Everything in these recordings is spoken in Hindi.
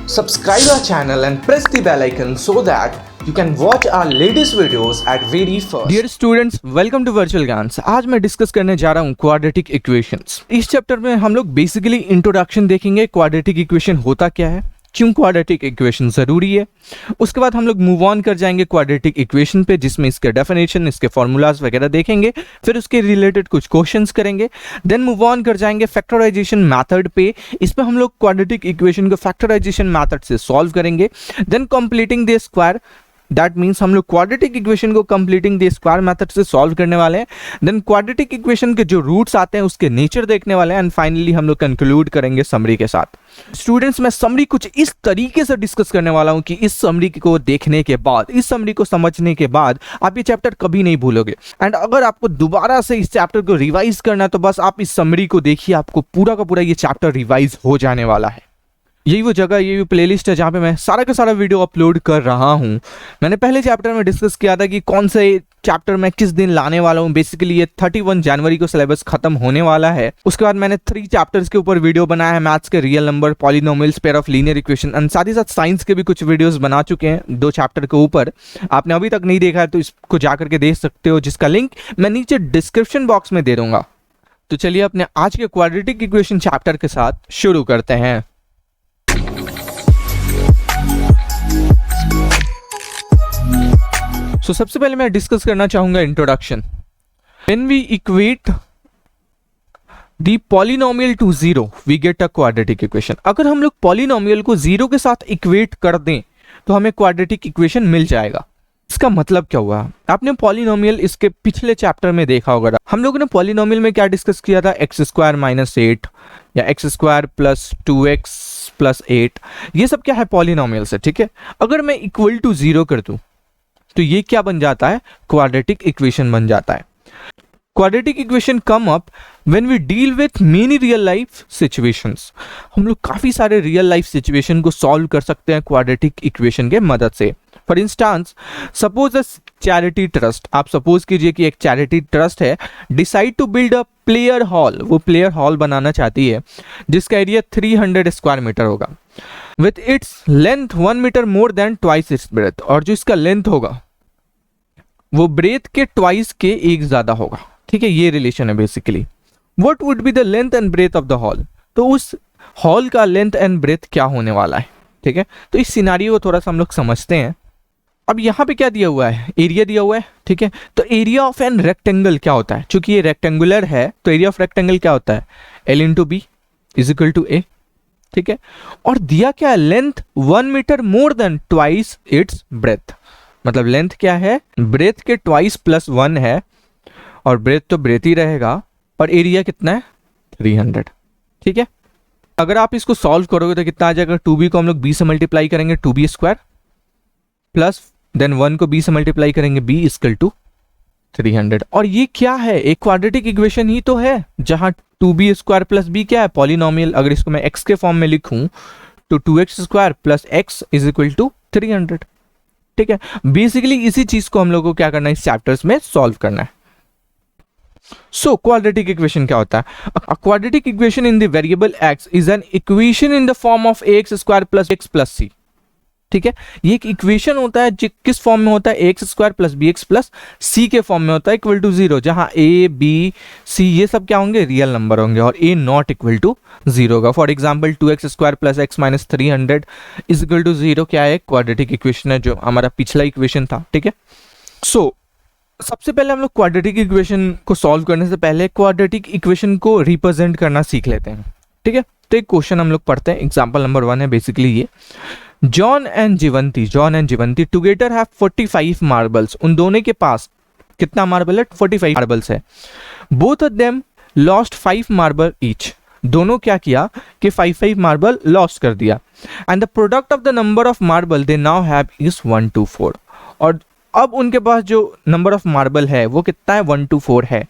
Subscribe our channel and press the bell icon so that you can watch our latest videos at very first. Dear students, welcome to Virtual Gans. आज मैं डिस्कस करने जा रहा हूँ क्वाड्रेटिक इक्वेशंस। इस चैप्टर में हम लोग बेसिकली इंट्रोडक्शन देखेंगे, क्वाड्रेटिक इक्वेशन होता क्या है, क्यों क्वाड्रेटिक इक्वेशन जरूरी है। उसके बाद हम लोग मूव ऑन कर जाएंगे क्वाड्रेटिक इक्वेशन पे, जिसमें इसके डेफिनेशन, इसके फॉर्मूलाज वगैरह देखेंगे, फिर उसके रिलेटेड कुछ क्वेश्चंस करेंगे। देन मूव ऑन कर जाएंगे फैक्टराइजेशन मेथड पे। इस पे हम लोग क्वाड्रेटिक इक्वेशन को फैक्टराइजेशन मेथड से सॉल्व करेंगे। Then completing the square, that means हम लोग क्वाड्रेटिक इक्वेशन को कंप्लीटिंग द स्क्वायर मेथड से सॉल्व करने वाले हैं। देन क्वाड्रेटिक इक्वेशन के जो रूट्स आते हैं उसके नेचर देखने वाले हैं, एंड फाइनली हम लोग कंक्लूड करेंगे समरी के साथ। स्टूडेंट्स, मैं समरी कुछ इस तरीके से डिस्कस करने वाला हूं कि इस समरी को देखने के बाद, इस समरी को समझने के बाद आप ये चैप्टर कभी नहीं भूलोगे। एंड अगर आपको दोबारा से इस चैप्टर को रिवाइज करना है तो बस आप इस समरी को देखिए, आपको पूरा का पूरा ये चैप्टर रिवाइज हो जाने वाला है। यही वो जगह, यही वो प्लेलिस्ट है जहाँ पे मैं सारा का सारा वीडियो अपलोड कर रहा हूँ। मैंने पहले चैप्टर में डिस्कस किया था कि कौन से चैप्टर मैं किस दिन लाने वाला हूँ। बेसिकली ये 31 जनवरी को सिलेबस खत्म होने वाला है। उसके बाद मैंने 3 चैप्टर्स के ऊपर वीडियो बनाया है, मैथ्स के real number, polynomials, pair of linear equation, and साथ ही साथ साइंस के भी कुछ वीडियोस बना चुके हैं 2 चैप्टर के ऊपर। आपने अभी तक नहीं देखा है तो इसको जाकर के देख सकते हो, जिसका लिंक मैं नीचे डिस्क्रिप्शन बॉक्स में दे दूंगा। तो चलिए अपने आज के क्वाड्रेटिक इक्वेशन चैप्टर के साथ शुरू करते हैं। सबसे पहले मैं डिस्कस करना चाहूंगा introduction. When we equate the polynomial to 0 we get a quadratic equation. अगर हम लोग पॉलिनोमियल को 0 के साथ इक्वेट कर दें तो हमें क्वाड्रेटिक इक्वेशन मिल जाएगा। इसका मतलब क्या हुआ? आपने पॉलिनोमियल इसके पिछले चैप्टर में देखा होगा। हम लोगों ने पॉलिनोमियल में क्या डिस्कस किया था? x² - 8 या x² + 2x + 8। ये सब क्या है? पॉलिनोमियल से, ठीक है। अगर मैं इक्वल टू 0 कर दूं तो ये क्या बन जाता है? क्वाड्रेटिक इक्वेशन बन जाता है। Quadratic equation come up when we deal with many real life situations. हम लोग काफी सारे रियल लाइफ सिचुएशन को सॉल्व कर सकते हैं क्वाड्रेटिक इक्वेशन के मदद से। For instance, suppose a charity trust. आप सपोज कीजिए कि एक चैरिटी ट्रस्ट है, decide to build a player hall. वो प्लेयर हॉल बनाना चाहती है जिसका एरिया 300 स्क्वायर मीटर होगा, with its length 1 metre more than twice its breath. और जो इसका लेंथ होगा वो ब्रेथ के ट्वाइस के एक ज्यादा होगा, ठीक है। ये रिलेशन है basically. What would be the length and breadth of the hall? तो उस हॉल का लेंथ एंड ब्रेथ क्या होने वाला है, ठीक है। तो इस सिनारियो को थोड़ा सा हम लोग समझते हैं। अब यहाँ पे क्या दिया हुआ है? एरिया दिया हुआ है, ठीक है। तो एरिया ऑफ एन रेक्टेंगल क्या होता है? चूंकि ये रेक्टेंगुलर है तो एरिया ऑफ रेक्टेंगल क्या होता है? L × B = A, ठीक है। और दिया क्या है? Length 1 metre more than twice its breadth. मतलब लेंथ क्या है? ब्रेथ के ट्वाइस +1 है, और ब्रेथ तो ब्रेथ ही रहेगा, और एरिया कितना है? 300, ठीक है। अगर आप इसको सॉल्व करोगे तो कितना आ जाएगा? 2b को हम लोग b से मल्टीप्लाई करेंगे, 2b² प्लस देन 1 को b से मल्टीप्लाई करेंगे, b = 300। और ये क्या है? एक क्वाड्रेटिक इक्वेशन ही तो है, जहां 2b² + b क्या है? पॉलिनोमियल। अगर इसको मैं x के फॉर्म में लिखूं तो 2x² + x = 300, ठीक है। बेसिकली इसी चीज को हम लोगों को क्या करना है? इस चैप्टर्स में सॉल्व करना है। सो क्वाड्रेटिक इक्वेशन क्या होता है? A quadratic equation in the variable x is an equation in the form of ax² + x + c, ठीक है। ये एक इक्वेशन होता है जो किस फॉर्म में होता है? ax² + bx + c के फॉर्म में होता है, = 0, जहां a, b, c ये सब क्या होंगे? रियल नंबर होंगे, और a नॉट इक्वल टू 0 होगा। फॉर एग्जाम्पल 2x² + x - 300 = 0 क्या है? क्वाड्रेटिक इक्वेशन है, जो हमारा पिछला इक्वेशन था, ठीक है। सो सबसे पहले हम लोग क्वाड्रेटिक इक्वेशन को सॉल्व करने से पहले क्वाड्रेटिक इक्वेशन को रिप्रेजेंट करना सीख लेते हैं, ठीक है। तो एक क्वेश्चन हम लोग पढ़ते हैं। एग्जाम्पल नंबर 1 है बेसिकली ये। John and Jeevanti together have 45 marbles. उन दोनों के पास कितना मार्बल है? 45 मार्बल्स है। Both of them lost 5 marble each. दोनों क्या किया कि 5 मार्बल लॉस्ट कर दिया। And the product of the number of marble they now have is 1 to 4। और अब उनके पास जो नंबर ऑफ मार्बल है वो कितना है? 1 to 4 है।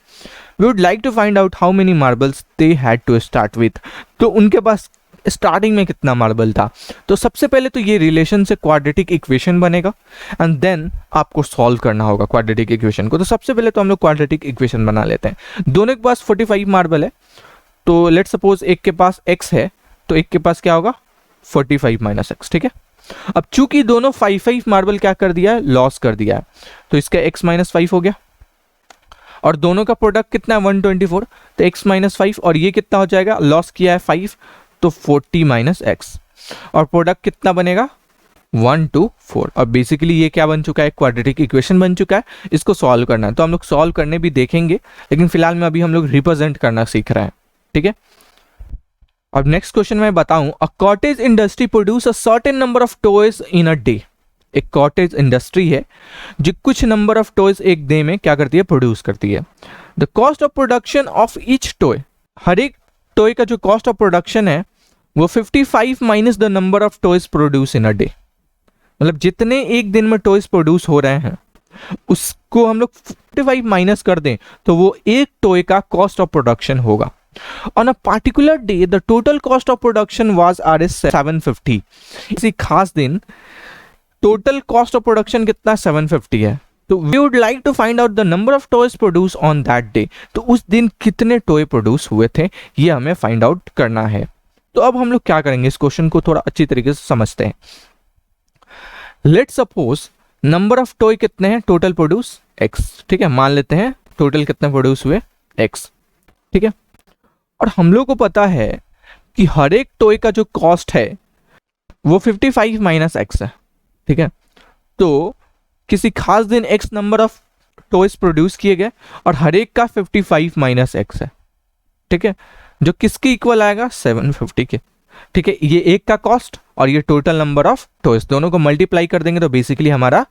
We would like to find out how many marbles they had to start with. तो उनके पास स्टार्टिंग में कितना मार्बल था? तो सबसे पहले तो ये रिलेशन से क्वाड्रेटिक इक्वेशन बनेगा, एंड देन आपको सॉल्व करना होगा क्वाड्रेटिक इक्वेशन को। तो सबसे पहले तो हम लोग क्वाड्रेटिक इक्वेशन बना लेते हैं। दोनों के पास 45 मार्बल है, तो लेट्स सपोज एक के पास x है तो एक के पास क्या होगा? 45 माइनस एक्स, ठीक है। अब चूंकि दोनों 5 मार्बल क्या कर दिया है, लॉस कर दिया है, तो इसका x माइनस 5 हो गया, और दोनों का प्रोडक्ट कितना है 124, तो x माइनस 5, और ये कितना हो जाएगा, लॉस किया है 5, तो 40 माइनस एक्स, और प्रोडक्ट कितना बनेगा 1 2 4। और बेसिकली ये क्या बन चुका है, क्वाड्रेटिक इक्वेशन बन चुका है। इसको सॉल्व करना है, तो हम लोग सॉल्व करने भी देखेंगे, लेकिन फिलहाल में अभी हम लोग रिप्रेजेंट करना सीख रहे हैं, ठीक है। अब नेक्स्ट क्वेश्चन मैं बताऊं, a cottage industry produce a certain number of toys in a day. एक कॉटेज इंडस्ट्री है जो कुछ नंबर ऑफ टॉयज एक डे में क्या करती है, प्रोड्यूस करती है। The cost of production of each toy, हर एक टॉय का जो कॉस्ट ऑफ प्रोडक्शन है वो 55 minus the number of toys produce in a day, मतलब जितने एक दिन में टॉयज प्रोड्यूस हो रहे हैं उसको हम लोग 55 माइनस कर दें तो वो एक टॉय का कॉस्ट ऑफ प्रोडक्शन होगा। On a particular day, the total cost of production was Rs 750. इसी खास दिन total cost of production कितना 750 है। तो we would like to find out the number of toys produced on that day. तो उस दिन कितने टॉय प्रोड्यूस हुए थे ये हमें फाइंड आउट करना है। तो अब हम लोग क्या करेंगे, इस क्वेश्चन को थोड़ा अच्छी तरीके से समझते हैं। Let's suppose number of toy कितने हैं, टोटल प्रोड्यूस x, ठीक है। मान लेते हैं टोटल कितने प्रोड्यूस हुए x, ठीक है। और हम लोग को पता है कि हर एक टॉय का जो कॉस्ट है वो 55 माइनस एक्स है, ठीक है। तो किसी खास दिन x number of toys produce किए गए और हर एक का 55 माइनस एक्स है, ठीक है, जो किसके इक्वल आएगा 750 के, ठीक है। ये एक का कॉस्ट और ये टोटल नंबर ऑफ टॉयज, दोनों को मल्टीप्लाई कर देंगे तो बेसिकली हमारा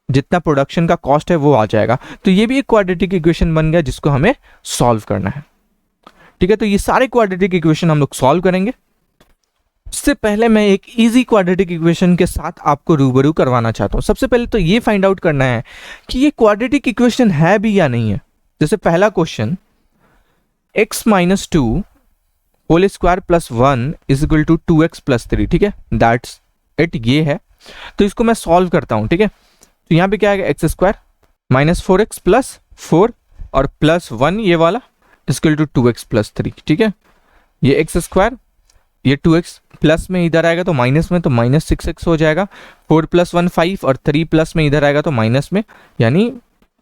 जितना प्रोडक्शन का कॉस्ट है वो आ जाएगा। तो ये भी एक क्वाड्रेटिक इक्वेशन बन गया जिसको हमें सॉल्व करना है, ठीक है। तो ये सारे क्वाड्रेटिक इक्वेशन हम लोग सॉल्व करेंगे। इससे पहले मैं एक इजी क्वाड्रेटिक इक्वेशन के साथ आपको रूबरू करवाना चाहता हूं। सबसे पहले तो ये फाइंड आउट करना है कि ये क्वाड्रेटिक इक्वेशन है भी या नहीं है। जैसे पहला question x minus 2 whole square plus 1 is equal to 2x plus 3, ठीक है, दैट्स इट, ये है। तो इसको मैं सॉल्व करता हूं, ठीक है। तो यहाँ पे क्या आएगा, x square minus 4x plus 4 और प्लस 1 ये वाला इक्वल टू 2x प्लस 3, ठीक है। ये एक्स स्क्वायर, ये 2x प्लस में इधर आएगा तो माइनस में, तो माइनस 6x हो जाएगा। 4 प्लस 1 5 और 3 प्लस में इधर आएगा तो माइनस में, यानी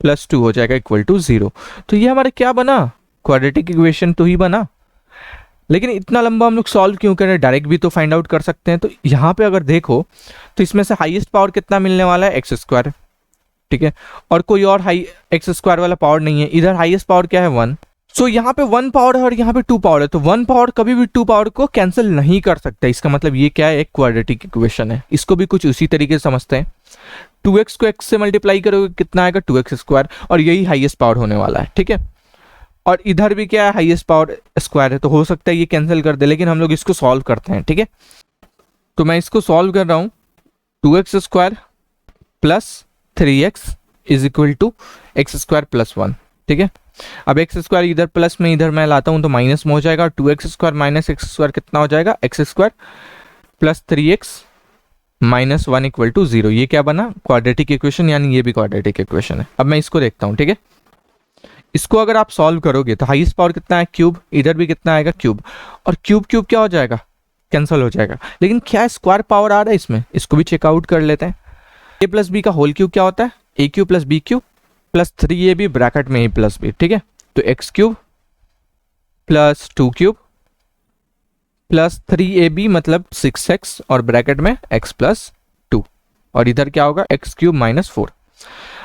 प्लस 2 हो जाएगा इक्वल टू 0। तो ये हमारा क्या बना, क्वाड्रेटिक इक्वेशन तो ही बना। लेकिन इतना लंबा हम लोग सॉल्व क्यों करें, डायरेक्ट भी तो फाइंड आउट कर सकते हैं। तो यहाँ पे अगर देखो तो इसमें से हाईएस्ट पावर कितना मिलने वाला है, एक्स स्क्वायर, ठीक है, और कोई और हाई एक्स स्क्वायर वाला पावर नहीं है। इधर हाईएस्ट पावर क्या है 1, सो यहाँ पे 1 पावर है और यहाँ पे 2 पावर है, तो 1 पावर कभी भी 2 पावर को कैंसिल नहीं कर सकता। इसका मतलब ये क्या है, एक क्वाड्रेटिक इक्वेशन है। इसको भी कुछ उसी तरीके से समझते हैं। 2x को x से मल्टीप्लाई करोगे कितना आएगा, 2x स्क्वायर, और यही हाईएस्ट पावर होने वाला है, ठीक है। और इधर भी क्या है, हाईएस्ट पावर स्क्वायर है, तो हो सकता है ये कैंसिल कर दे, लेकिन हम लोग इसको सॉल्व करते हैं, ठीक है। तो मैं इसको सॉल्व कर रहा हूँ, 2x square plus 3x is equal to X square plus 1, ठीक है। अब एक्स स्क्वायर इधर प्लस में इधर मैं लाता हूं तो माइनस में हो जाएगा। 2x square minus x square कितना हो जाएगा, X square plus 3x minus 1 equal to 0। ये क्या बना, क्वाड्रेटिक इक्वेशन, यानी ये भी क्वाड्रेटिक इक्वेशन है। अब मैं इसको देखता हूं, ठीक है। इसको अगर आप सॉल्व करोगे तो हाईएस्ट पावर कितना है, क्यूब, इधर भी कितना आएगा, क्यूब, और क्यूब क्यूब क्या हो जाएगा, कैंसिल हो जाएगा। लेकिन क्या स्क्वायर पावर आ रहा है इसमें, इसको भी चेकआउट कर लेते हैं। a प्लस बी का होल क्यूब क्या होता है, A cube plus B cube plus 3ab bracket में a प्लस बी, ठीक है। तो X cube plus 2 cube plus 3ab मतलब 6x और ब्रैकेट में x प्लस 2, और इधर क्या होगा, एक्स क्यूब माइनस 4।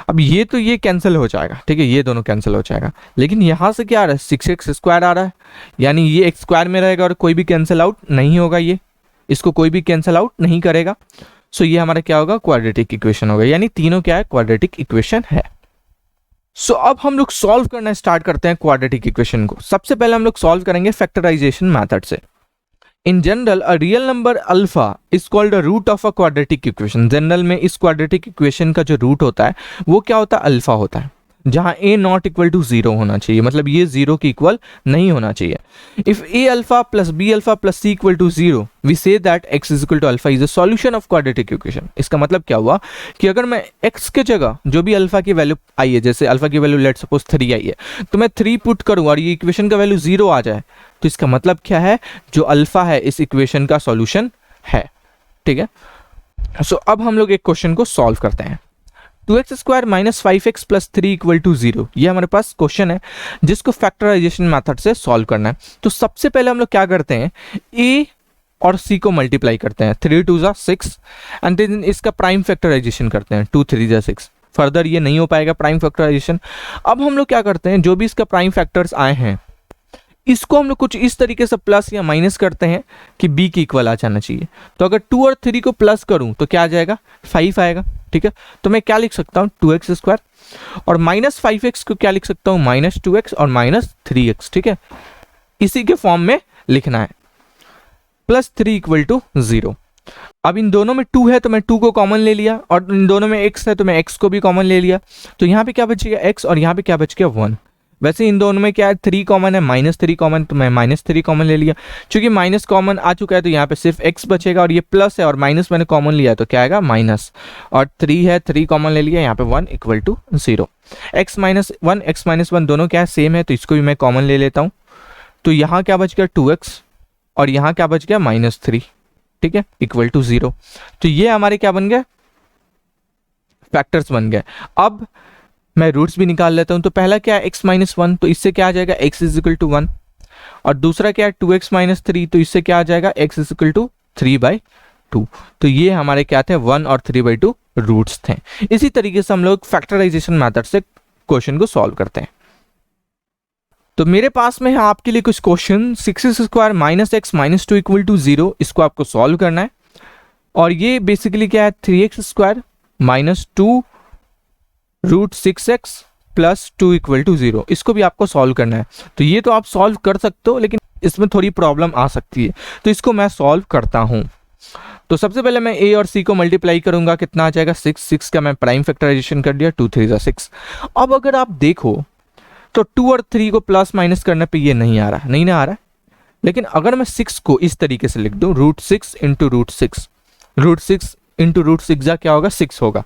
अब ये तो ये कैंसिल हो जाएगा, ठीक है, ये दोनों कैंसिल हो जाएगा। लेकिन यहाँ से क्या आ रहा है, 6x स्क्वायर आ रहा है, यानी ये एक्स स्क्वायर में रहेगा और कोई भी कैंसिल आउट नहीं होगा, ये इसको कोई भी कैंसिल आउट नहीं करेगा। सो ये हमारा क्या होगा, क्वाड्रेटिक इक्वेशन होगा, यानी तीनों क्या है, क्वाड्रेटिक इक्वेशन है। सो अब हम लोग सॉल्व करना स्टार्ट करते हैं क्वाड्रेटिक इक्वेशन को। सबसे पहले हम लोग सॉल्व करेंगे फैक्टराइजेशन मेथड से। In general a real number alpha is called a root of a quadratic equation. General में इस क्वाड्रेटिक इक्वेशन का जो रूट होता है वो क्या होता है, अल्फा होता है, जहां a नॉट इक्वल टू 0 होना चाहिए, मतलब ये 0 के इक्वल नहीं होना चाहिए। If a alpha plus b alpha plus c equal to 0 we say that x is equal to alpha is a solution of quadratic equation. इसका मतलब क्या हुआ कि अगर मैं x के जगह जो भी अल्फा की वैल्यू आई है, जैसे अल्फा की वैल्यू लेट सपोज 3 आई है, तो मैं 3 पुट करूँ और ये इक्वेशन का वैल्यू 0 आ जाए, तो इसका मतलब क्या है, जो अल्फा है इस इक्वेशन का सॉल्यूशन है, ठीक है। सो अब हम लोग एक क्वेश्चन को सॉल्व करते हैं। 2x square minus 5x plus 3 equal to 0, ये हमारे पास क्वेश्चन है जिसको फैक्टराइजेशन मेथड से सॉल्व करना है। तो सबसे पहले हम लोग क्या करते हैं, a और c को मल्टीप्लाई करते हैं, 3 2 जा 6 एंड देन इसका प्राइम फैक्टराइजेशन करते हैं, 2 3 जा 6। फर्दर ये नहीं हो पाएगा प्राइम फैक्टराइजेशन। अब हम लोग क्या करते हैं, जो भी इसका प्राइम फैक्टर्स आए हैं इसको हम लोग कुछ इस तरीके से प्लस या माइनस करते हैं कि b की इक्वल आ जाना चाहिए। तो अगर 2 और 3 को प्लस करूं तो क्या आ जाएगा, 5 आएगा, ठीक है। तो मैं क्या लिख सकता हूं, 2x स्क्वायर, और माइनस 5x को क्या लिख सकता हूं, माइनस 2x और माइनस 3x, ठीक है। इसी के फॉर्म में लिखना है, प्लस 3 इक्वल टू 0। अब इन दोनों में 2 है तो मैं 2 को कॉमन ले लिया, और इन दोनों में x है तो मैं x को भी कॉमन ले लिया। तो यहाँ पे क्या बचेगा, x, और यहाँ पे क्या बच गया, 1। वैसे इन दोनों में क्या है, 3 कॉमन है, माइनस 3 कॉमन, तो मैं माइनस 3 कॉमन ले लिया। चूंकि माइनस कॉमन आ चुका है तो यहाँ पे सिर्फ x बचेगा, और ये प्लस है और माइनस मैंने कॉमन लिया तो क्या आएगा, माइनस, और 3 है, 3 कॉमन ले लिया, यहाँ पे 1 इक्वल टू 0। x माइनस 1 दोनों क्या है, सेम है, तो इसको भी मैं कॉमन ले लेता हूँ। तो यहाँ क्या बच गया, 2x, और यहाँ क्या बच गया, माइनस 3, ठीक है, इक्वल टू 0। तो ये हमारे क्या बन गए, फैक्टर्स बन गए। अब मैं रूट्स भी निकाल लेता हूं। तो पहला क्या है, x माइनस 1, तो इससे क्या आ जाएगा, x इज इक्वल टू 1। और दूसरा क्या है, 2x माइनस 3, तो इससे क्या आ जाएगा, x इज इक्वल टू 3/2। तो ये हमारे क्या थे, 1 और 3/2 रूट्स थे। इसी तरीके से हम लोग फैक्टराइजेशन मेथड से क्वेश्चन को सॉल्व करते हैं। तो मेरे पास में है आपके लिए कुछ question, 6x square minus x minus 2 equal to 0, इसको आपको सॉल्व करना है। और ये बेसिकली क्या है, 3x square minus 2 root 6x plus 2 equal to 0, इसको भी आपको सॉल्व करना है। तो ये तो आप सॉल्व कर सकते हो, लेकिन इसमें थोड़ी प्रॉब्लम आ सकती है, तो इसको मैं सॉल्व करता हूं। तो सबसे पहले मैं a और c को मल्टीप्लाई करूंगा, कितना आ जाएगा, 6 का मैं प्राइम फैक्टराइजेशन कर दिया, 2 3 जा 6। अब अगर आप देखो तो 2 और 3 को प्लस माइनस करने पे ये नहीं आ रहा, नहीं ना आ रहा है। लेकिन अगर मैं 6 को इस तरीके से लिख दूं, root 6 into root 6, root 6 into root 6 जा क्या होगा, 6 होगा।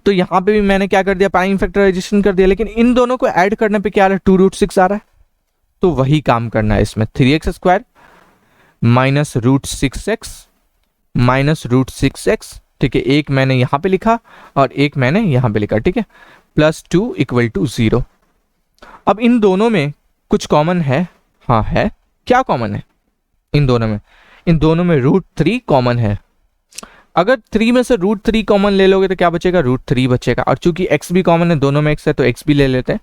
तो यहां पे भी मैंने क्या कर दिया, प्राइम फैक्टराइजेशन कर दिया, लेकिन इन दोनों को ऐड करने पे क्या आ रहा है, 2 रूट 6 आ रहा है। तो वही काम करना है इसमें, 3x square minus root 6x minus root 6x, ठीक है। एक मैंने यहां पे लिखा और एक मैंने यहां पे लिखा, ठीक है, प्लस 2 इक्वल टू 0। अब इन दोनों में कुछ कॉमन है, हाँ है, क्या कॉमन है इन दोनों में, इन दोनों में रूट 3 कॉमन है। अगर 3 में से रूट 3 कॉमन ले लोगे तो क्या बचेगा, रूट 3 बचेगा। और चूंकि x भी कॉमन है, दोनों में x है, तो x भी ले लेते हैं।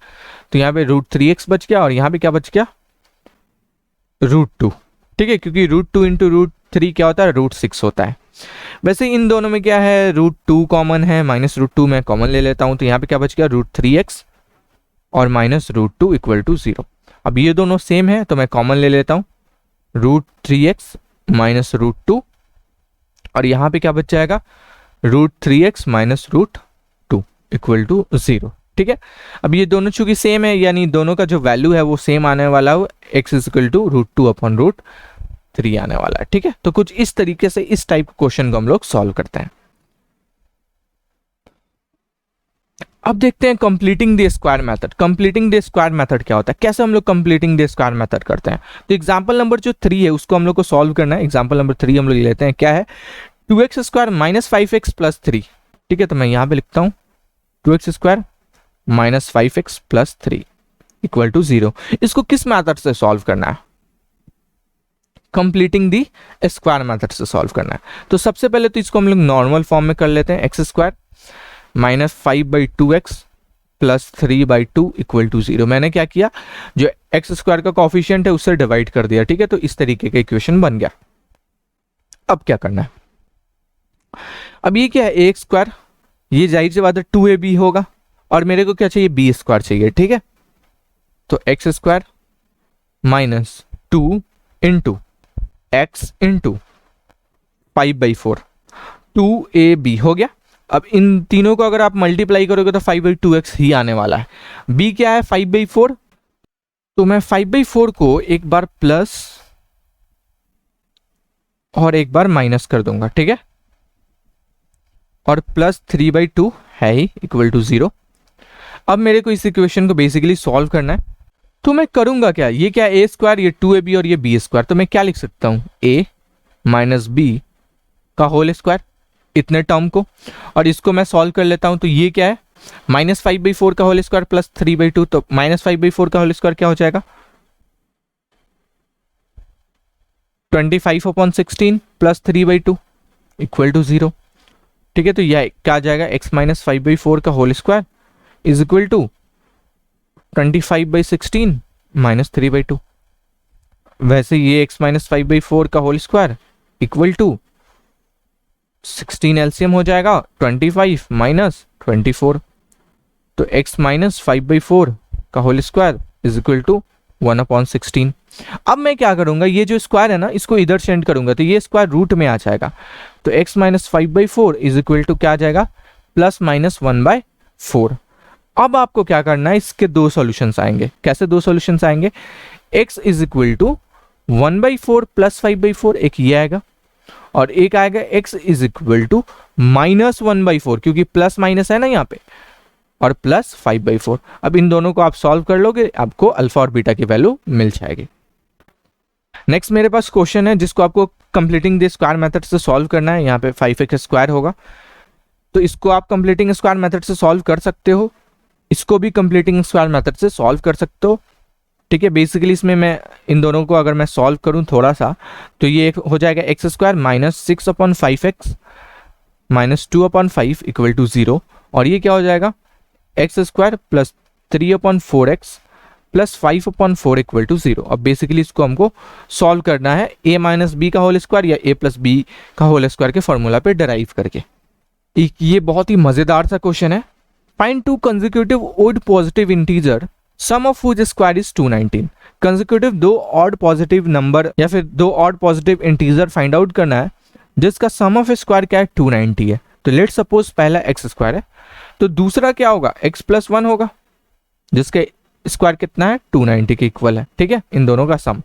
तो यहाँ पे रूट 3x बच गया, और यहाँ पे क्या बच गया, रूट 2, ठीक है, क्योंकि रूट 2 इंटू रूट 3 क्या होता है, रूट 6 होता है। वैसे इन दोनों में क्या है, रूट 2 कॉमन है, माइनस रूट 2 मैं कॉमन ले लेता हूँ। तो यहाँ पे क्या बच गया, रूट 3x और माइनस रूट 2 इक्वल टू 0। अब ये दोनों सेम है तो मैं कॉमन ले लेता हूँ, रूट 3x माइनस रूट 2, और यहाँ पे क्या बच जाएगा, root 3x minus root 2 equal to 0, ठीक है। अब ये दोनों चूंकि सेम है, यानी दोनों का जो वैल्यू है वो सेम आने वाला है, x is equal to root 2 upon root 3 आने वाला है, ठीक है। तो कुछ इस तरीके से इस टाइप के क्वेश्चन को हम लोग सॉल्व करते हैं। अब देखते हैं completing the square method. Completing the square method क्या होता है, कैसे हम लोग कंप्लीटिंग द स्क्वायर मेथड करते हैं। तो एग्जांपल नंबर जो 3 है उसको हम लोग को सॉल्व करना है। एग्जांपल नंबर 3 हम लोग लेते हैं, क्या है, 2x square minus 5x plus 3, ठीक है। तो मैं यहां पे लिखता हूं 2x square minus 5x plus 3 equal to 0। इसको किस मेथड से सॉल्व करना है, कंप्लीटिंग दी स्क्वायर मेथड से सॉल्व करना है। तो सबसे पहले तो इसको हम लोग नॉर्मल फॉर्म में कर लेते हैं, X square minus 5/2x plus 3/2 equal to 0। मैंने क्या किया, जो एक्स स्क्वायर का कॉफिशिएंट है उससे डिवाइड कर दिया, ठीक है। तो इस तरीके का इक्वेशन बन गया। अब क्या करना है, अब ये क्या है, ए स्क्वायर, ये जाहिर सी बात है 2ab होगा, और मेरे को क्या चाहिए, बी स्क्वायर चाहिए, ठीक है। तो x square minus 2 into x into 5/4 2ab हो गया। अब इन तीनों को अगर आप मल्टीप्लाई करोगे तो 5/2x ही आने वाला है। b क्या है, 5/4, तो मैं 5/4 को एक बार प्लस और एक बार माइनस कर दूंगा, ठीक है। और प्लस 3/2 है ही इक्वल टू 0। अब मेरे को इस इक्वेशन को बेसिकली सॉल्व करना है, तो मैं करूंगा क्या, ये क्या, ए स्क्वायर, ये 2ab और ये बी स्क्वायर। तो मैं क्या लिख सकता हूं, a माइनस बी का होल स्क्वायर, इतने टर्म को, और इसको मैं सॉल्व कर लेता हूं तो ये क्या है, -5/4 का होल स्क्वायर प्लस 3/2, तो -5/4 का होल स्क्वायर क्या हो जाएगा, 25/16 प्लस 3/2 इक्वल टू 0। ठीक है, तो यह क्या आ जाएगा, x माइनस 5/4 का whole square is equal to 25/16 minus 3/2। वैसे ये x माइनस 5/4 का whole square equal to 16 LCM हो जाएगा 25 माइनस 24, तो x माइनस 5/4 का whole square is equal to 1/16। अब मैं क्या करूंगा, ये जो स्क्वायर है ना इसको इधर सेंड करूंगा तो ये स्क्वायर रूट में आ जाएगा, तो x minus 5/4 is equal to क्या आ जाएगा, प्लस माइनस 1/4। अब आपको क्या करना है, इसके दो सॉल्यूशंस आएंगे। कैसे दो सॉल्यूशंस आएंगे, x is equal to 1/4 plus 5/4, एक ये आएगा, और एक आएगा x इज इक्वल टू -1/4, क्योंकि प्लस माइनस है ना यहाँ पे, और प्लस 5/4। अब इन दोनों को आप सॉल्व कर लोगे, आपको अल्फा और बीटा की वैल्यू मिल जाएगी। नेक्स्ट मेरे पास क्वेश्चन है जिसको आपको कंप्लीटिंग द स्क्वायर मेथड से सॉल्व करना है। यहाँ पे 5x² होगा, तो इसको आप कंप्लीटिंग स्क्वायर मेथड से सॉल्व कर सकते हो, इसको भी कंप्लीटिंग स्क्वायर मेथड से सॉल्व कर सकते हो। ठीक है, बेसिकली इसमें मैं इन दोनों को अगर मैं सॉल्व करूं थोड़ा सा, तो ये हो जाएगा x² minus 6/5x minus 2/5 equal to 0, और ये क्या हो जाएगा, x² plus 3/4x plus 5/4 equal to 0। अब बेसिकली इसको हमको सॉल्व करना है a माइनस बी का होल स्क्वायर या a प्लस बी का होल स्क्वायर के फॉर्मूला पे डराइव करके। ये बहुत ही मजेदार सा क्वेश्चन है। Find two consecutive odd positive integer sum of which square is 219। Consecutive दो ऑड पॉजिटिव नंबर या फिर दो odd positive integer find out करना है जिसका सम ऑफ स्क्वायर क्या है, 290 है। तो लेट सपोज पहला x² है, तो दूसरा क्या होगा, x प्लस 1 होगा जिसका स्क्वायर कितना है, 290 के इक्वल है। ठीक है, इन दोनों का सम,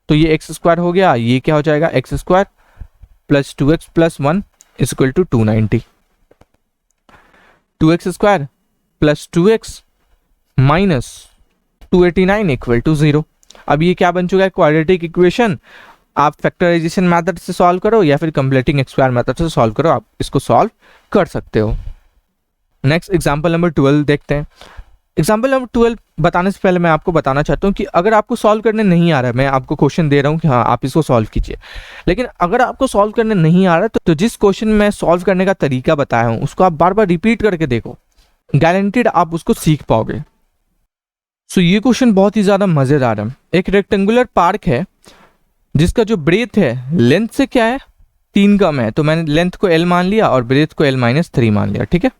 तो ये x² हो गया, ये क्या हो जाएगा, x² plus 2x plus 1 is equal to 290, 2x² plus 2x minus 289 equal to 0। अब ये क्या बन चुका है, क्वाड्रेटिक इक्वेशन। आप फैक्टराइजेशन मेथड से सॉल्व करो या फिर कंप्लीटिंग स्क्वायर मेथड से सॉल्व करो, आप इसको सॉल्व कर सकते हो। नेक्स्ट एग्जांपल नंबर 12 देखते हैं। एग्जाम्पल नंबर 12 बताने से पहले मैं आपको बताना चाहता हूँ कि अगर आपको सॉल्व करने नहीं आ रहा है, मैं आपको क्वेश्चन दे रहा हूँ कि हाँ आप इसको सॉल्व कीजिए, लेकिन अगर आपको सॉल्व करने नहीं आ रहा है तो जिस क्वेश्चन में सॉल्व करने का तरीका बताया हूँ उसको आप बार बार रिपीट करके देखो, गारंटीड आप उसको सीख पाओगे। सो ये क्वेश्चन बहुत ही ज़्यादा मज़ेदार है। एक रेक्टेंगुलर पार्क है जिसका जो ब्रेथ है लेंथ से क्या है, 3 कम है, तो मैंने लेंथ को L मान लिया और ब्रेथ को L-3 मान लिया। ठीक है,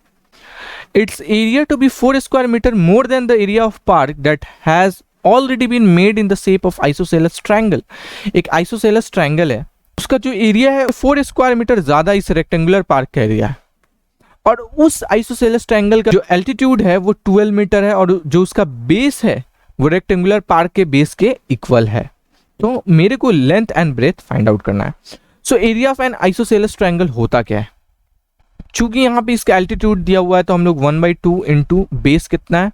its area to be 4 square meter more than the area of park that has already been made in the shape of isosceles triangle। एक isosceles triangle है, उसका जो एरिया है 4 स्क्वायर मीटर ज्यादा इस रेक्टेंगुलर पार्क का एरिया है, और उस isosceles triangle का जो एल्टीट्यूड है वो 12 मीटर है, और जो उसका बेस है वो रेक्टेंगुलर पार्क के बेस के इक्वल है। तो मेरे को length and breadth find out करना है। So area of an isosceles triangle होता क्या है, चूंकि यहाँ पे इसका एल्टीट्यूड दिया हुआ है तो हम लोग 1/2 इंटू बेस कितना है,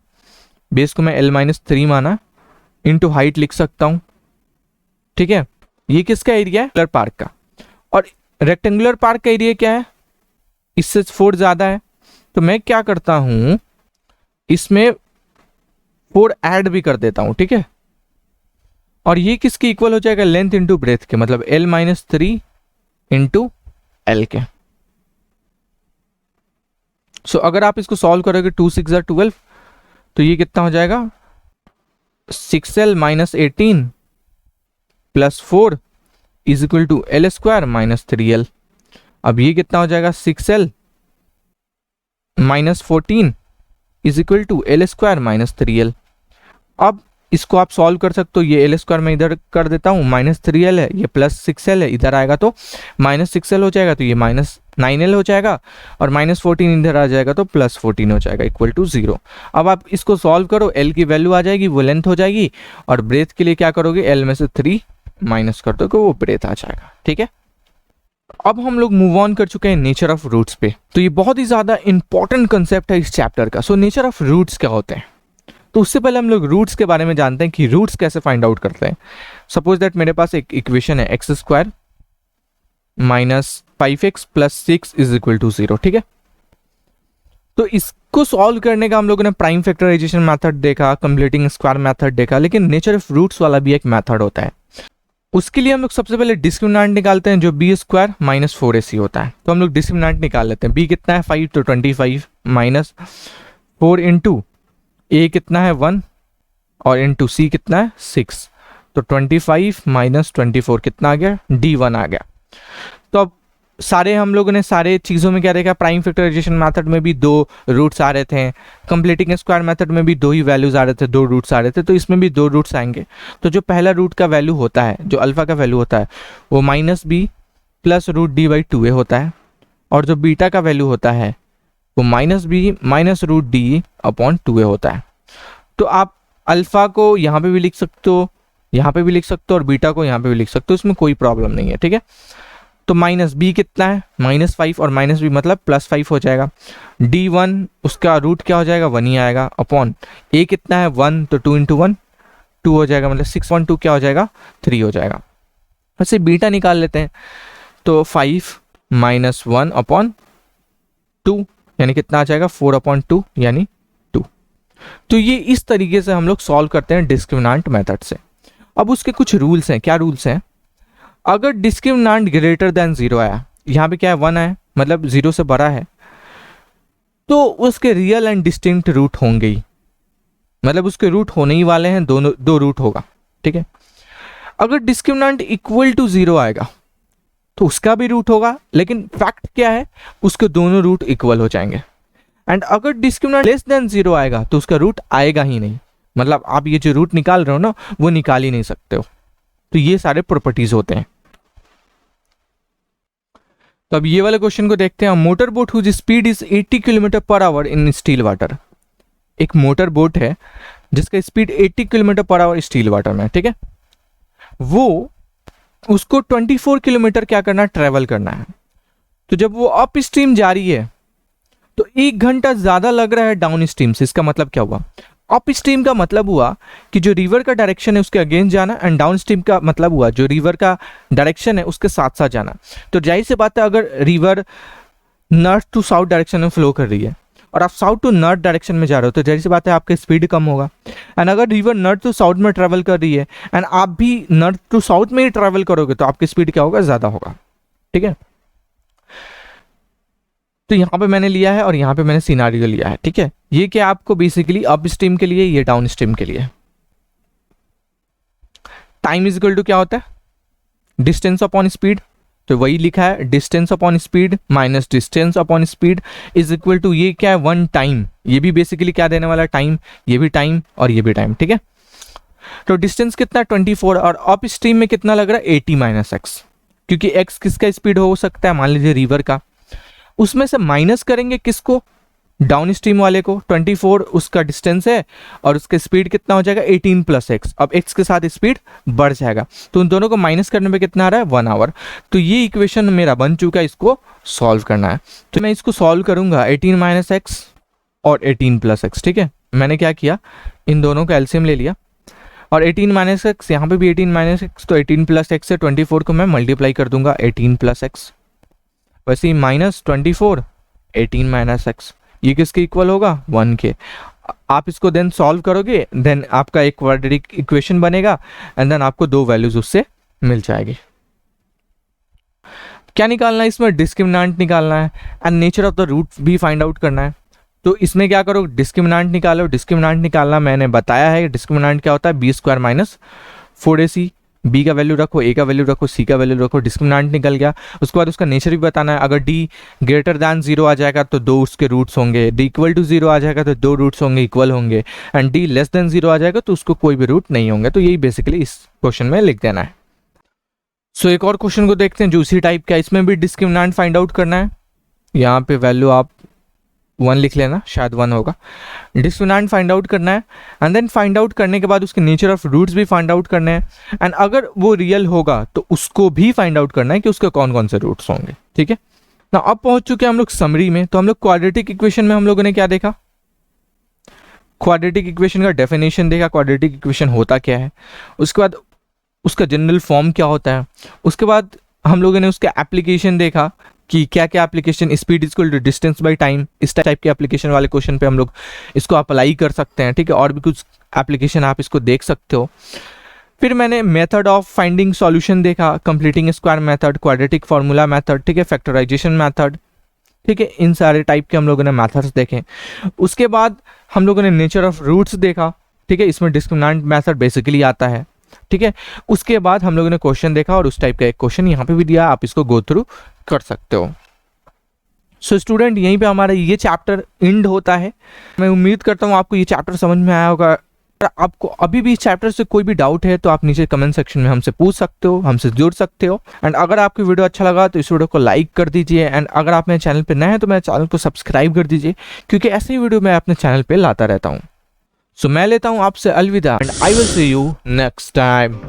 बेस को मैं L-3 माना, इंटू हाइट लिख सकता हूँ। ठीक है, ये किसका एरिया है, रेक्टेंगुलर पार्क का, और रेक्टेंगुलर पार्क का एरिया क्या है, इससे 4 ज्यादा है, तो मैं क्या करता हूँ इसमें 4 ऐड भी कर देता हूँ। ठीक है, और ये किसके इक्वल हो जाएगा, लेंथ इंटू ब्रेथ के, मतलब L-3 इंटू L के। सो अगर आप इसको सॉल्व करोगे 2 6 12, तो ये कितना हो जाएगा, 6L - 18 plus 4 is equal to L² - 3L। अब ये कितना हो जाएगा, 6L - 14 is equal to L² - 3L। अब इसको आप सॉल्व कर सकते हो, ये L² में इधर कर देता हूँ, -3L है, ये प्लस 6L है, इधर आएगा तो -6L हो जाएगा, तो ये -9L हो जाएगा, और -14 इधर आ जाएगा तो +14 हो जाएगा इक्वल टू 0। अब आप इसको सॉल्व करो, L की वैल्यू आ जाएगी, वो लेंथ हो जाएगी, और ब्रेथ के लिए क्या करोगे, L में से 3 माइनस कर दो, वो ब्रेथ आ जाएगा। ठीक है, अब हम लोग मूव ऑन कर चुके हैं नेचर ऑफ रूट्स पे। तो ये बहुत ही ज्यादा इंपॉर्टेंट कंसेप्ट है इस चैप्टर का। सो नेचर ऑफ रूट्स क्या होते हैं, तो उससे पहले हम लोग रूट्स के बारे में जानते हैं कि रूट्स कैसे फाइंड आउट करते हैं। सपोज दैट मेरे पास एक इक्वेशन है x² minus 5x plus 6 is equal to 0। ठीक है, तो इसको सॉल्व करने का हम लोगों ने प्राइम फैक्टराइजेशन मेथड देखा, कंप्लीटिंग स्क्वायर मेथड देखा, लेकिन नेचर ऑफ रूट्स वाला भी एक मेथड होता है। उसके लिए हम लोग सबसे पहले डिस्क्रिमिनेंट निकालते हैं जो बी स्क्वायर माइनस 4ac होता है। तो हम लोग डिस्क्रिमिनेंट निकाल लेते हैं। बी कितना है 5, तो 25 माइनस 4 इंटू ए कितना है 1 और इंटू सी कितना है 6, तो 25 माइनस 24 कितना आ गया, d1 आ गया। तो अब सारे हम लोगों ने सारे चीज़ों में क्या देखा, प्राइम फैक्टराइजेशन मेथड में भी 2 रूट्स आ रहे थे, कंप्लीटिंग स्क्वायर मेथड में भी 2 ही वैल्यूज आ रहे थे, 2 रूट्स आ रहे थे, तो इसमें भी 2 रूट्स आएंगे। तो जो पहला रूट का वैल्यू होता है, जो अल्फा का वैल्यू होता है, वो minus B plus root D by 2a होता है, और जो बीटा का वैल्यू होता है वो minus B minus root D upon 2a होता है। तो आप अल्फा को यहाँ पे भी लिख सकते हो, यहाँ पे भी लिख सकते हो, और बीटा को यहाँ पे भी लिख सकते हो, इसमें कोई प्रॉब्लम नहीं है। ठीक है, तो माइनस बी कितना है -5 और माइनस बी मतलब +5 हो जाएगा। d1 उसका रूट क्या हो जाएगा 1 ही आएगा, अपॉन a कितना है 1, तो 2 इंटू 1 2 हो जाएगा, मतलब 612 क्या हो जाएगा 3 हो जाएगा। वैसे बीटा निकाल लेते हैं, तो 5 माइनस 1 अपॉन 2 यानी कितना आ जाएगा 4 अपॉन 2 यानी 2। तो ये इस तरीके से हम लोग सॉल्व करते हैं डिस्क्रिमिनेंट मेथड से। अब उसके कुछ रूल्स हैं। क्या रूल्स हैं? अगर डिस्क्रिमिनेंट ग्रेटर देन 0 आया, यहाँ पे क्या है 1 है, मतलब 0 से बड़ा है, तो उसके रियल एंड डिस्टिंक्ट रूट होंगे ही, मतलब उसके रूट होने ही वाले हैं, दोनों 2 रूट होगा। ठीक है, अगर डिस्क्रिमिनेंट इक्वल टू 0 आएगा तो उसका भी रूट होगा, लेकिन फैक्ट क्या है, उसके दोनों रूट इक्वल हो जाएंगे। एंड अगर डिस्क्रिमिनेंट लेस देन 0 आएगा तो उसका रूट आएगा ही नहीं, मतलब आप ये जो रूट निकाल रहे हो ना वो निकाल ही नहीं सकते हो। तो ये सारे प्रॉपर्टीज होते हैं। तो अब ये वाले क्वेश्चन को देखते हैं। Motor boat whose speed is 80 kilometre per hour in still water. एक मोटर बोट है जिसका speed 80 kilometre per hour still water में। ठीक है, वो उसको 24 किलोमीटर क्या करना, ट्रेवल करना है। तो जब वो अप स्ट्रीम जा रही है तो 1 घंटा ज्यादा लग रहा है डाउन स्ट्रीम से। इसका मतलब क्या हुआ, अप स्ट्रीम का मतलब हुआ कि जो रिवर का डायरेक्शन है उसके अगेंस्ट जाना, एंड डाउन स्ट्रीम का मतलब हुआ जो रिवर का डायरेक्शन है उसके साथ साथ जाना। तो जाहिर सी बात है, अगर river north to south direction में फ्लो कर रही है और आप साउथ टू नॉर्थ डायरेक्शन में जा रहे हो, तो जाहिर सी बात है आपका स्पीड कम होगा। एंड अगर रिवर नॉर्थ टू साउथ में ट्रैवल कर रही है एंड आप भी नॉर्थ टू साउथ में ही ट्रैवल करोगे तो आपकी स्पीड क्या होगा, ज्यादा होगा। ठीक है, तो यहाँ पे मैंने लिया है और यहाँ पे मैंने सिनारियो लिया है। ठीक है, ये क्या आपको बेसिकली अप स्ट्रीम के लिए, ये डाउन स्ट्रीम के लिए। टाइम इज इक्वल टू क्या होता है, डिस्टेंस अपॉन स्पीड। तो वही लिखा है, distance upon speed minus distance upon speed is equal to ये क्या है 1 टाइम। ये भी बेसिकली क्या देने वाला है, टाइम। ये भी टाइम और ये भी टाइम। ठीक है, तो डिस्टेंस कितना 24 और अप स्ट्रीम में कितना लग रहा है 80 माइनस एक्स, क्योंकि एक्स किसका स्पीड हो सकता है, मान लीजिए रिवर का। उसमें से माइनस करेंगे किसको, डाउन स्ट्रीम वाले को। 24 उसका डिस्टेंस है और उसका स्पीड कितना हो जाएगा 18 प्लस एक्स। अब एक्स के साथ स्पीड बढ़ जाएगा, तो उन दोनों को माइनस करने में कितना आ रहा है 1 आवर। तो ये इक्वेशन मेरा बन चुका है, इसको सॉल्व करना है। तो मैं इसको सॉल्व करूंगा 18 माइनस एक्स और 18 प्लस एक्स। ठीक है, मैंने क्या किया, इन दोनों का एलसीएम ले लिया और 18 माइनस एक्स, यहाँ पे भी 18 माइनस एक्स, तो 18 प्लस एक्स से 24 को मैं मल्टीप्लाई कर दूंगा 18 प्लस एक्स, वैसे ही माइनस 24 18 माइनस एक्स, ये किसके इक्वल होगा 1 के। आप इसको देन सॉल्व करोगे, देन आपका एक क्वाड्रेटिक इक्वेशन बनेगा एंड देन आपको 2 वैल्यूज उससे मिल जाएगी। क्या निकालना है इसमें, डिस्क्रिमिनेंट निकालना है and nature of the root भी फाइंड आउट करना है। तो इसमें क्या करो, डिस्क्रिमिनेंट निकालो। डिस्क्रिमिनेंट निकालना मैंने बताया है, डिस्क्रिमिनेंट क्या होता है B square minus 4ac। B का वैल्यू रखो, ए का वैल्यू रखो, सी का वैल्यू रखो, डिस्क्रिमिनेंट निकल गया। उसके बाद उसका नेचर भी बताना है। अगर डी ग्रेटर दैन 0 आ जाएगा तो 2 उसके रूट्स होंगे, डी इक्वल टू 0 आ जाएगा तो 2 रूट्स होंगे, इक्वल होंगे, एंड डी लेस देन 0 आ जाएगा तो उसको कोई भी रूट नहीं होंगे। तो यही बेसिकली इस क्वेश्चन में लिख देना है। सो एक और क्वेश्चन को देखते हैं जो उसी टाइप का, इसमें भी डिस्क्रिमिनेंट फाइंड आउट करना है। यहाँ पे वैल्यू आप 1 लिख लेना, शायद 1 होगा। डिस्क्रिमिनेंट फाइंड आउट करना है एंड देन फाइंड आउट करने के बाद उसके नेचर ऑफ रूट्स भी फाइंड आउट करने हैं एंड अगर वो रियल होगा तो उसको भी फाइंड आउट करना है कि उसके कौन कौन से रूट्स होंगे। ठीक है ना, अब पहुंच चुके हैं हम लोग समरी में। तो हम लोग क्वाड्रेटिक इक्वेशन में हम लोगों ने क्या देखा, क्वाड्रेटिक इक्वेशन का डेफिनेशन देखा, क्वाड्रेटिक इक्वेशन होता क्या है, उसके बाद उसका जनरल फॉर्म क्या होता है, उसके बाद हम लोगों ने उसका एप्लीकेशन देखा कि क्या क्या application, speed equal to distance by time, इस टाइप के एप्लीकेशन वाले क्वेश्चन पे हम लोग इसको अप्लाई कर सकते हैं, ठीक है। और भी कुछ एप्लीकेशन आप इसको देख सकते हो। फिर मैंने मेथड ऑफ फाइंडिंग सॉल्यूशन देखा, completing square method, quadratic formula method, ठीक है, फैक्टराइजेशन मेथड, ठीक है। इन सारे टाइप के हम लोगों ने मेथड्स देखे। उसके बाद हम लोगों ने नेचर ऑफ रूट्स देखा, ठीक है, इसमें डिस्क्रिमिनेंट मेथड बेसिकली आता है, ठीक है। उसके बाद हम लोगों ने क्वेश्चन देखा और उस टाइप का एक क्वेश्चन यहाँ पे भी दिया, आप इसको गो थ्रू कर सकते हो। सो स्टूडेंट, यहीं पे हमारा ये चैप्टर एंड होता है। मैं उम्मीद करता हूँ आपको ये चैप्टर समझ में आया होगा। अगर आपको अभी भी इस चैप्टर से कोई भी डाउट है तो आप नीचे कमेंट सेक्शन में हमसे पूछ सकते हो, हमसे जुड़ सकते हो। एंड अगर आपकी वीडियो अच्छा लगा तो इस वीडियो को लाइक कर दीजिए। एंड अगर आप मेरे चैनल पे नए हैं तो मेरे चैनल को सब्सक्राइब कर दीजिए, क्योंकि ऐसे ही वीडियो मैं अपने चैनल पे लाता रहता हूँ। सो मैं लेता हूँ आपसे अलविदा and I will see you next time.